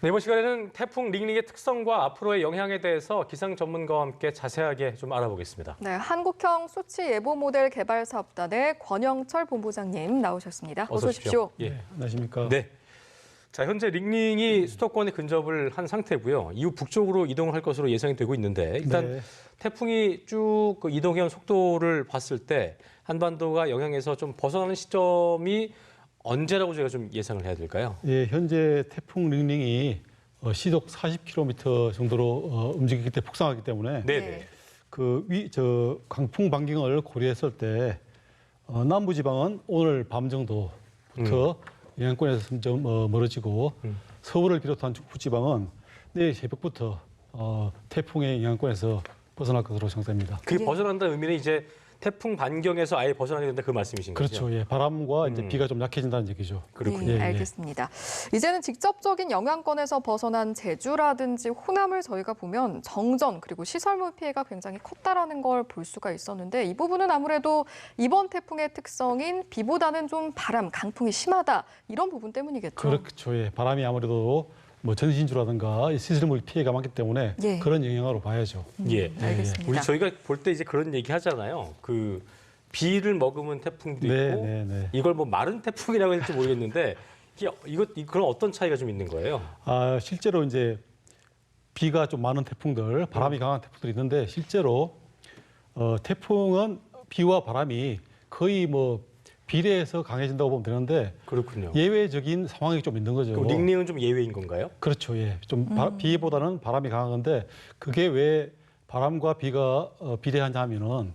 네, 이번 시간에는 태풍 링링의 특성과 앞으로의 영향에 대해서 기상 전문가와 함께 자세하게 좀 알아보겠습니다. 네, 한국형 수치 예보 모델 개발 사업단의 권영철 본부장님 나오셨습니다. 어서 오십시오. 예, 안녕하십니까? 네. 자, 현재 링링이 수도권에 근접을 한 상태고요. 이후 북쪽으로 이동을 할 것으로 예상이 되고 있는데 일단 네. 태풍이 쭉 이동해온 속도를 봤을 때 한반도가 영향에서 좀 벗어나는 시점이 언제라고 저희가 좀 예상을 해야 될까요? 예, 현재 태풍 링링이 시속 40km 정도로 움직이기 때문에 북상하기 때문에 네네. 강풍 반경을 고려했을 때 남부 지방은 오늘 밤 정도부터 영향권에서 점점 멀어지고 서울을 비롯한 중부 지방은 내일 새벽부터 태풍의 영향권에서 벗어날 것으로 상세입니다. 그게 벗어난다는 의미는 이제 태풍 반경에서 아예 벗어나게 된다 그 말씀이신 거죠? 그렇죠. 예, 바람과 이제 비가 좀 약해진다는 얘기죠. 그렇군요. 네, 알겠습니다. 이제는 직접적인 영향권에서 벗어난 제주라든지 호남을 저희가 보면 정전 그리고 시설물 피해가 굉장히 컸다라는 걸 볼 수가 있었는데 이 부분은 아무래도 이번 태풍의 특성인 비보다는 좀 바람, 강풍이 심하다 이런 부분 때문이겠죠. 그렇죠. 예, 바람이 아무래도 뭐 전신주라든가 시설물 피해가 많기 때문에 예. 그런 영향으로 봐야죠. 예. 알겠습니다. 우리 저희가 볼 때 이제 그런 얘기 하잖아요. 그 비를 머금은 태풍도 네, 있고 네, 네. 이걸 뭐 마른 태풍이라고 할지 모르겠는데 그런 어떤 차이가 좀 있는 거예요? 실제로 이제 비가 좀 많은 태풍들, 바람이 강한 태풍들이 있는데 실제로 태풍은 비와 바람이 거의 뭐 비례해서 강해진다고 보면 되는데 그렇군요. 예외적인 상황이 좀 있는 거죠. 그럼 링링은 좀 예외인 건가요? 그렇죠. 예. 좀 비보다는 바람이 강한 건데 그게 왜 바람과 비가 비례하냐 하면은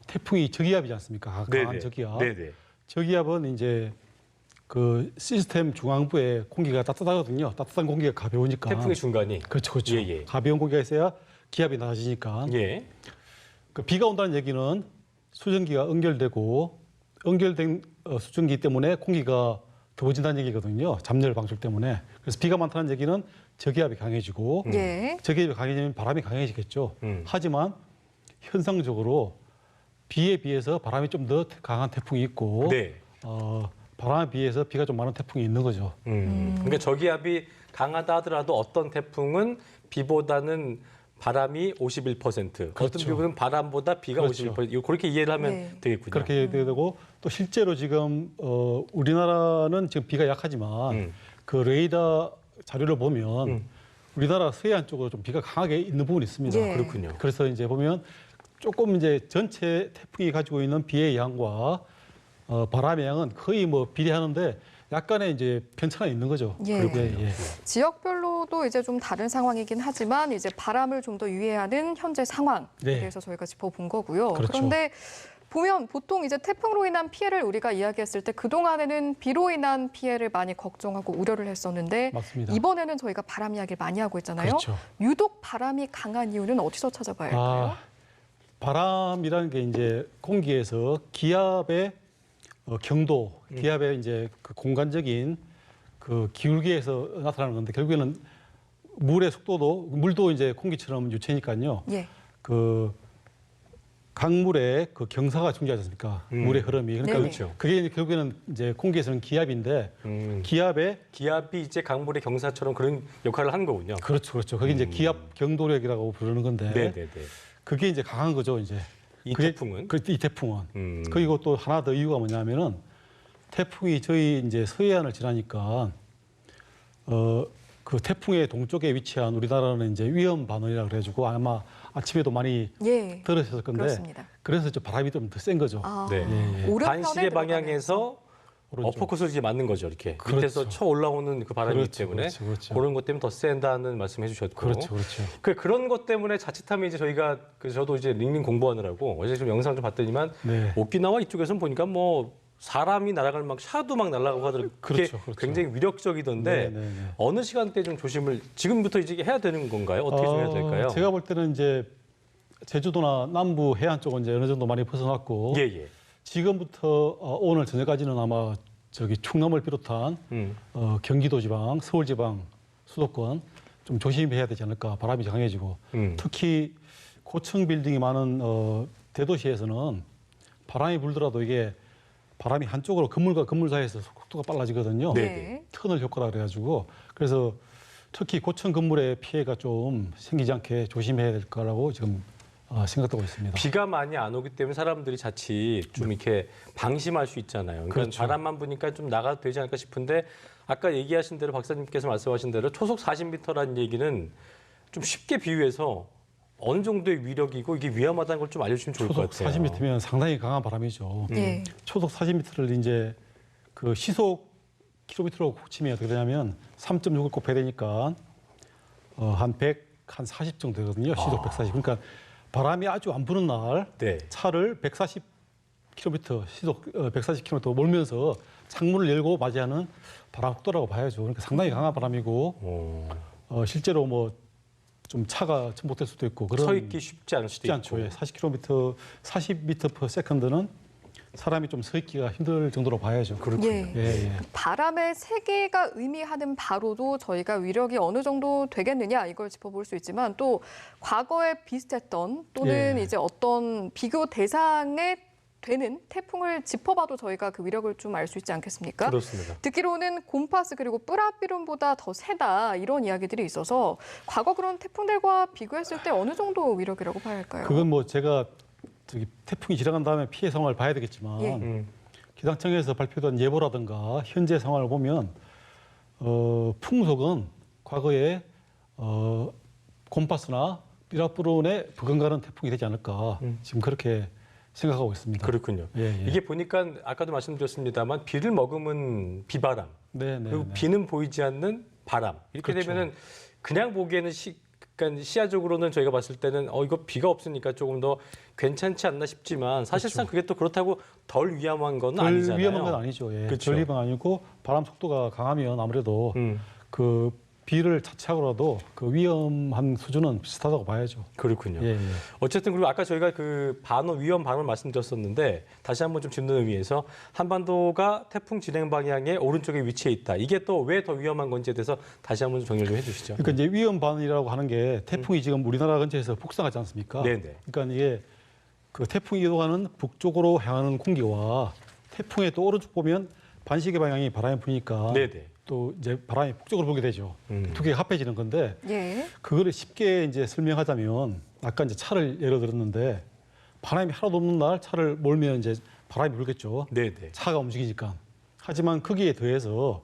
태풍이 저기압이지 않습니까? 강한 네네. 저기압. 네네. 저기압은 이제 그 시스템 중앙부에 공기가 따뜻하거든요. 따뜻한 공기가 가벼우니까. 태풍의 중간이. 그렇죠, 그렇죠. 예, 예. 가벼운 공기가 있어야 기압이 낮아지니까. 예. 그 비가 온다는 얘기는 수증기가 연결되고 연결된 수증기 때문에 공기가 더워진다는 얘기거든요. 잠열 방출 때문에. 그래서 비가 많다는 얘기는 저기압이 강해지고 예. 저기압이 강해지면 바람이 강해지겠죠. 하지만 현상적으로 비에 비해서 바람이 좀 더 강한 태풍이 있고 네. 바람에 비해서 비가 좀 많은 태풍이 있는 거죠. 그러니까 저기압이 강하다 하더라도 어떤 태풍은 비보다는 바람이 51%, 어떤 그렇죠. 부분은 바람보다 비가 그렇죠. 51%. 그렇게 이해를 하면 네. 되겠군요. 그렇게 되고 또 실제로 지금 우리나라는 지금 비가 약하지만 그 레이더 자료를 보면 우리나라 서해안 쪽으로 좀 비가 강하게 있는 부분이 있습니다. 예. 그렇군요. 그래서 이제 보면 조금 이제 전체 태풍이 가지고 있는 비의 양과 바람의 양은 거의 뭐 비례하는데 약간의 이제 편차가 있는 거죠. 예. 예. 지역별로도 이제 좀 다른 상황이긴 하지만 이제 바람을 좀 더 유의하는 현재 상황에 네. 대해서 저희가 짚어본 거고요. 그렇죠. 그런데 보면 보통 이제 태풍으로 인한 피해를 우리가 이야기했을 때 그동안에는 비로 인한 피해를 많이 걱정하고 우려를 했었는데 맞습니다. 이번에는 저희가 바람 이야기를 많이 하고 있잖아요. 그렇죠. 유독 바람이 강한 이유는 어디서 찾아봐야 할까요? 바람이라는 게 이제 공기에서 기압의 경도, 기압의 이제 그 공간적인 그 기울기에서 나타나는 건데 결국에는 물의 속도도 물도 이제 공기처럼 유체니까요. 예. 그 강물의 그 경사가 중요하지 않습니까? 물의 흐름이. 그러니까 네네. 그렇죠. 그게 이제 결국에는 이제 공기에서는 기압인데 기압의 기압이 이제 강물의 경사처럼 그런 역할을 하는 거군요. 그렇죠, 그렇죠. 그게 이제 기압 경도력이라고 부르는 건데 네네네. 그게 이제 강한 거죠, 이제. 이 그게- 태풍은? 이 태풍은. 그리고 또 하나 더 이유가 뭐냐면은 태풍이 저희 이제 서해안을 지나니까 그 태풍의 동쪽에 위치한 우리나라는 이제 위험 반원이라고 그래가지고 아마 아침에도 많이 예. 들으셨을 건데 그렇습니다. 그래서 좀 바람이 좀 더 센 거죠. 아, 네. 오른편에 반시계 들어가는- 방향에서 오른쪽. 어퍼컷을 이제 맞는 거죠, 이렇게. 그렇죠. 밑에서 쳐 올라오는 그 바람이기 그렇죠, 때문에 그렇죠. 그런 것 때문에 더 센다는 말씀해 주셨고. 그렇죠, 그렇죠. 그런 것 때문에 자칫하면 이제 저희가 저도 이제 링링 공부하느라고 어제 좀 영상 좀 봤더니만 네. 오키나와 이쪽에서는 보니까 뭐 사람이 날아갈 막 샤도 막 날아가고 하더라고요. 그게 그렇죠, 그렇죠. 굉장히 위력적이던데 네, 네, 네. 어느 시간대 좀 조심을 지금부터 이제 해야 되는 건가요? 어떻게 좀 해야 될까요? 제가 볼 때는 이제 제주도나 남부 해안 쪽은 이제 어느 정도 많이 벗어났고 예, 예. 지금부터 오늘 저녁까지는 아마 저기 충남을 비롯한 경기도 지방, 서울 지방, 수도권 좀 조심해야 되지 않을까. 바람이 강해지고 특히 고층 빌딩이 많은 대도시에서는 바람이 불더라도 이게 바람이 한쪽으로 건물과 건물 사이에서 속도가 빨라지거든요. 네. 네. 터널 효과라 그래가지고 그래서 특히 고층 건물의 피해가 좀 생기지 않게 조심해야 될 거라고 지금 생각하고 있습니다. 비가 많이 안 오기 때문에 사람들이 자칫 좀 이렇게 방심할 수 있잖아요. 그러니까 그렇죠. 바람만 부니까 좀 나가도 되지 않을까 싶은데 아까 얘기하신 대로 박사님께서 말씀하신 대로 초속 40m라는 얘기는 좀 쉽게 비유해서 어느 정도의 위력이고 이게 위험하다는 걸 좀 알려주시면 좋을 것 초속 같아요. 40m면 상당히 강한 바람이죠. 예. 초속 40m를 이제 그 시속 킬로미터로 치면 어떻게 되냐면 3.6을 곱해야 되니까 한 40 정도 되거든요. 시속 140. 그러니까 바람이 아주 안 부는 날 네. 차를 140km 시속 140km 몰면서 창문을 열고 맞이하는 바람 속도라고 봐야죠. 그러니까 상당히 강한 바람이고 실제로 뭐 좀 차가 전복될 수도 있고 그런 서 있기 쉽지 않을 수도 쉽지 않죠. 있고. 예, 40m/s는 사람이 좀 서 있기가 힘들 정도로 봐야죠. 예. 예. 바람의 세기가 의미하는 바로도 저희가 위력이 어느 정도 되겠느냐 이걸 짚어볼 수 있지만 또 과거에 비슷했던 또는 예. 이제 어떤 비교 대상에 되는 태풍을 짚어봐도 저희가 그 위력을 좀 알 수 있지 않겠습니까? 그렇습니다. 듣기로는 곰파스 그리고 뿌라비론보다 더 세다 이런 이야기들이 있어서 과거 그런 태풍들과 비교했을 때 어느 정도 위력이라고 봐야 할까요? 그건 뭐 제가 태풍이 지나간 다음에 피해 상황을 봐야 되겠지만 예. 기상청에서 발표된 예보라든가 현재 상황을 보면 풍속은 과거에 곰파스나 삐라뿌론에 버금가는 태풍이 되지 않을까 지금 그렇게 생각하고 있습니다. 그렇군요. 예. 이게 보니까 아까도 말씀드렸습니다만 비를 머금은 비바람 네. 그리고 비는 보이지 않는 바람 이렇게 그렇죠. 되면은 그냥 보기에는 그러니까 시야적으로는 저희가 봤을 때는 이거 비가 없으니까 조금 더 괜찮지 않나 싶지만 사실상 그게 또 그렇다고 덜 위험한 건 덜 아니잖아요. 위험한 건 아니죠. 예. 그렇죠. 덜 위험한 건 아니고 바람 속도가 강하면 아무래도 음, 그 비를 차치하고라도 그 위험한 수준은 비슷하다고 봐야죠. 그렇군요. 예. 어쨌든 그리고 아까 저희가 그 위험 반응을 말씀드렸었는데 다시 한번 좀 짚는 의미에서 한반도가 태풍 진행 방향의 오른쪽에 위치해 있다. 이게 또 왜 더 위험한 건지에 대해서 다시 한번 좀 정리를 좀 해주시죠. 그러니까 이제 위험 반응이라고 하는 게 태풍이 지금 우리나라 근처에서 북상하지 않습니까? 네네. 그러니까 이게 그 태풍이 이동하는 북쪽으로 향하는 공기와 태풍의 또 오른쪽 보면 반시계 방향이 바람이 부니까 네네. 또 이제 바람이 북쪽으로 불게 되죠. 두 개가 합해지는 건데 예. 그거를 쉽게 이제 설명하자면 아까 이제 차를 예로 들었는데 바람이 하나도 없는 날 차를 몰면 이제 바람이 불겠죠. 네네. 차가 움직이니까. 하지만 거기에 더해서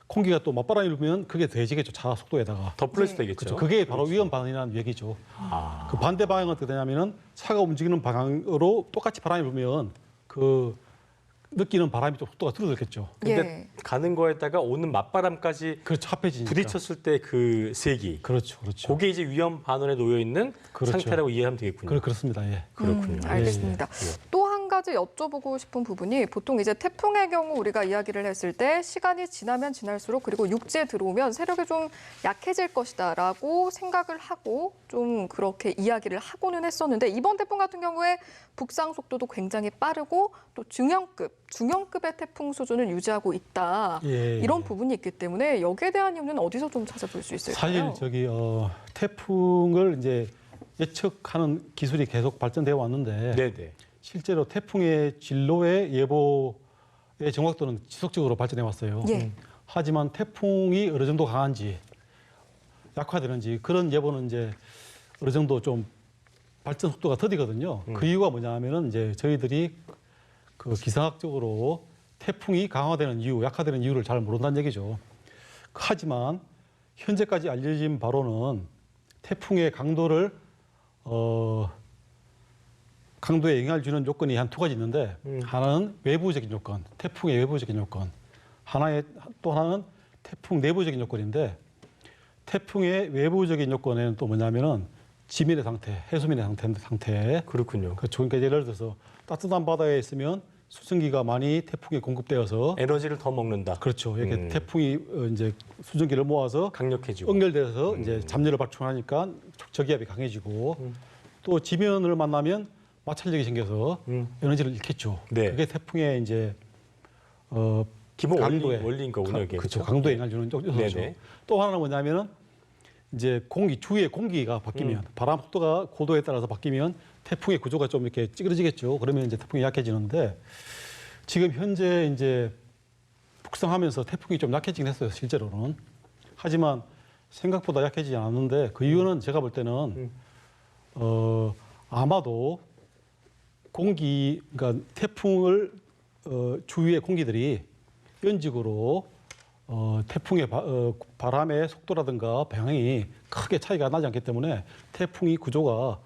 공기가 또 맞바람이 불면 그게 더해지겠죠. 차 속도에다가. 더 플러스 되겠죠. 그렇죠. 그게 바로 위험 반응이라는 얘기죠. 아. 그 반대 방향은 어떻게 되냐면은 차가 움직이는 방향으로 똑같이 바람이 불면 그 느끼는 바람이 좀 속도가 줄어들겠죠. 근데 예. 가는 거에다가 오는 맞바람까지 그렇죠. 합해지니까. 부딪혔을 때 그 세기. 그렇죠. 그게 이제 위험 반원에 놓여 있는 그렇죠. 상태라고 이해하면 되겠군요. 그렇습니다. 예. 그렇군요. 알겠습니다. 예. 또 한 가지 여쭤보고 싶은 부분이 보통 이제 태풍의 경우 우리가 이야기를 했을 때 시간이 지나면 지날수록 그리고 육지에 들어오면 세력이 좀 약해질 것이다라고 생각을 하고 좀 그렇게 이야기를 하고는 했었는데 이번 태풍 같은 경우에 북상 속도도 굉장히 빠르고 또 중형급의 태풍 수준을 유지하고 있다. 예. 이런 부분이 있기 때문에 여기에 대한 이유는 어디서 좀 찾아볼 수 있을까요? 사실 태풍을 이제 예측하는 기술이 계속 발전되어 왔는데 네네. 실제로 태풍의 진로의 예보의 정확도는 지속적으로 발전해 왔어요. 예. 하지만 태풍이 어느 정도 강한지 약화되는지 그런 예보는 이제 어느 정도 좀 발전 속도가 더디거든요. 그 이유가 뭐냐면은 이제 저희들이 그 기상학적으로 태풍이 강화되는 이유, 약화되는 이유를 잘 모른다는 얘기죠. 하지만 현재까지 알려진 바로는 태풍의 강도를 강도에 영향을 주는 요건이 한 두 가지 있는데 하나는 외부적인 요건, 태풍의 외부적인 요건. 또 하나는 태풍 내부적인 요건인데 태풍의 외부적인 요건에는 또 뭐냐면은 지면의 상태, 해수면의 상태. 그렇군요. 그렇죠. 그러니까 예를 들어서 따뜻한 바다에 있으면 수증기가 많이 태풍에 공급되어서 에너지를 더 먹는다. 그렇죠. 이렇게 태풍이 이제 수증기를 모아서 강력해지고. 응결돼서 이제 잡열을 발생하니까 저기압이 강해지고 또 지면을 만나면 마찰력이 생겨서 에너지를 잃겠죠. 네. 그게 태풍의 이제 기본 강도에 원리인 거군요. 이게. 그렇죠. 강도에 영향을 주는 요소죠. 네네. 또 하나는 뭐냐면은 이제 주위의 공기가 바뀌면 바람 속도가 고도에 따라서 바뀌면 태풍의 구조가 좀 이렇게 찌그러지겠죠. 그러면 이제 태풍이 약해지는데 지금 현재 이제 북상하면서 태풍이 좀 약해지긴 했어요. 실제로는. 하지만 생각보다 약해지지 않았는데 그 이유는 제가 볼 때는 아마도 그러니까 태풍을 주위의 공기들이 연직으로 태풍의 바람의 속도라든가 방향이 크게 차이가 나지 않기 때문에 태풍이 구조가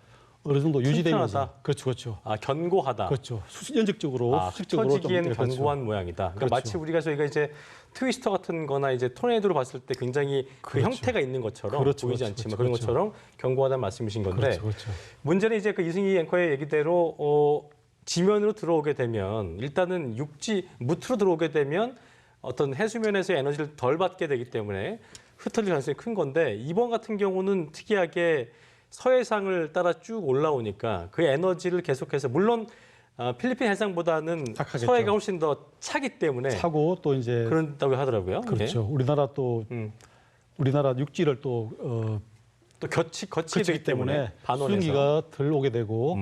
어느 정도 유지되면서 튼튼하다. 그렇죠. 아, 견고하다. 그렇죠. 연적적으로 수직적으로 흩어지기엔 좀 견고한 그렇죠. 모양이다. 그러니까 그렇죠. 마치 저희가 이제 트위스터 같은 거나 이제 토네이도를 봤을 때 굉장히 그 그렇죠. 형태가 있는 것처럼 그렇죠. 보이지 그렇죠. 않지만 그렇죠. 그런 것처럼 견고하다는 말씀이신 건데 그렇죠. 그렇죠. 문제는 이제 그 이승희 앵커의 얘기대로 지면으로 들어오게 되면 일단은 무트로 들어오게 되면 어떤 해수면에서의 에너지를 덜 받게 되기 때문에 흩어질 가능성이 큰 건데 이번 같은 경우는 특이하게 서해상을 따라 쭉 올라오니까 그 에너지를 계속해서 물론 필리핀 해상보다는 착하겠죠. 서해가 훨씬 더 차기 때문에 차고 또 이제 그런다고 하더라고요. 그렇죠. 우리나라 또 우리나라 육지를 또 또 거치게 거치기 되기 때문에 반원에서 수증기가 덜 오게 되고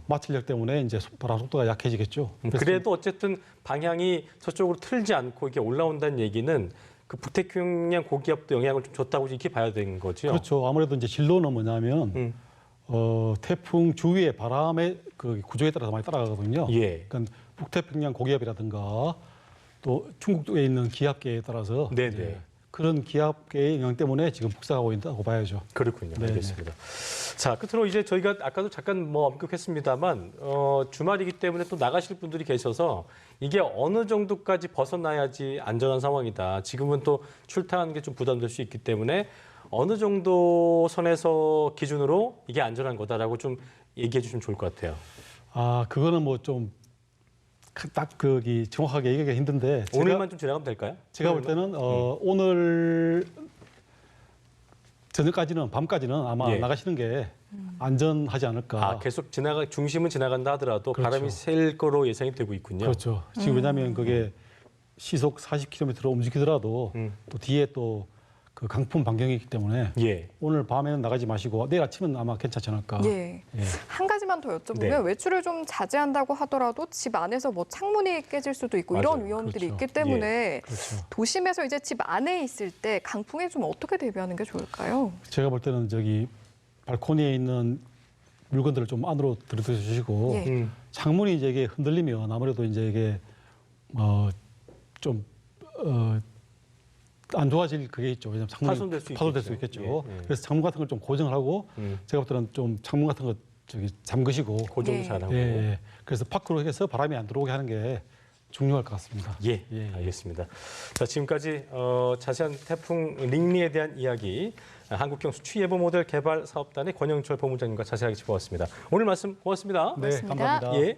마찰력 때문에 이제 바람 속도가 약해지겠죠. 그래도 어쨌든 방향이 저쪽으로 틀지 않고 이렇게 올라온다는 얘기는 그 북태평양 고기압도 영향을 좀 줬다고 이렇게 봐야 되는 거죠. 그렇죠. 아무래도 이제 진로는 뭐냐면 태풍 주위의 바람의 그 구조에 따라서 많이 따라가거든요. 예. 그러니까 북태평양 고기압이라든가 또 중국 쪽에 있는 기압계에 따라서 네네. 이제 그런 기압계의 영향 때문에 지금 북상하고 있다고 봐야죠. 그렇군요. 네네. 알겠습니다. 자, 끝으로 이제 저희가 아까도 잠깐 언급했습니다만 주말이기 때문에 또 나가실 분들이 계셔서 이게 어느 정도까지 벗어나야지 안전한 상황이다. 지금은 또 출타하는 게 좀 부담될 수 있기 때문에 어느 정도 선에서 기준으로 이게 안전한 거다라고 좀 얘기해 주시면 좋을 것 같아요. 아, 그거는 뭐 좀 딱 거기 정확하게 얘기하기가 힘든데 오늘만 좀 지나가면 될까요? 제가 볼 때는 오늘 저녁까지는 밤까지는 아마 예. 나가시는 게 안전하지 않을까. 계속 중심은 지나간다 하더라도 그렇죠. 바람이 셀 거로 예상이 되고 있군요. 그렇죠. 지금 왜냐하면 그게 시속 40km로 움직이더라도 또 뒤에 또 그 강풍 반경이 있기 때문에 예. 오늘 밤에는 나가지 마시고 내일 아침은 아마 괜찮지 않을까. 예. 예. 한 가지만 더 여쭤보면 네. 외출을 좀 자제한다고 하더라도 집 안에서 뭐 창문이 깨질 수도 있고 맞아요. 이런 위험들이 그렇죠. 있기 때문에 그렇죠. 도심에서 이제 집 안에 있을 때 강풍에 좀 어떻게 대비하는 게 좋을까요? 제가 볼 때는 저기 발코니에 있는 물건들을 좀 안으로 들여주시고 예. 창문이 이제 이게 흔들리면 아무래도 이제 이게 좀 안 좋아질 그게 있죠. 왜냐하면 창문이 파손될 수 있겠죠. 예, 예. 그래서 창문 같은 걸 좀 고정을 하고 제가 볼 때는 좀 창문 같은 거 저기 잠그시고 고정도 예. 잘하고. 예, 예. 그래서 밖으로 해서 바람이 안 들어오게 하는 게 중요할 것 같습니다. 예, 예. 알겠습니다. 자, 지금까지 자세한 태풍 링리에 대한 이야기 한국형 수취예보 모델 개발 사업단의 권영철 본부장님과 자세하게 짚어봤습니다. 오늘 말씀 고맙습니다. 네, 고맙습니다. 감사합니다. 예.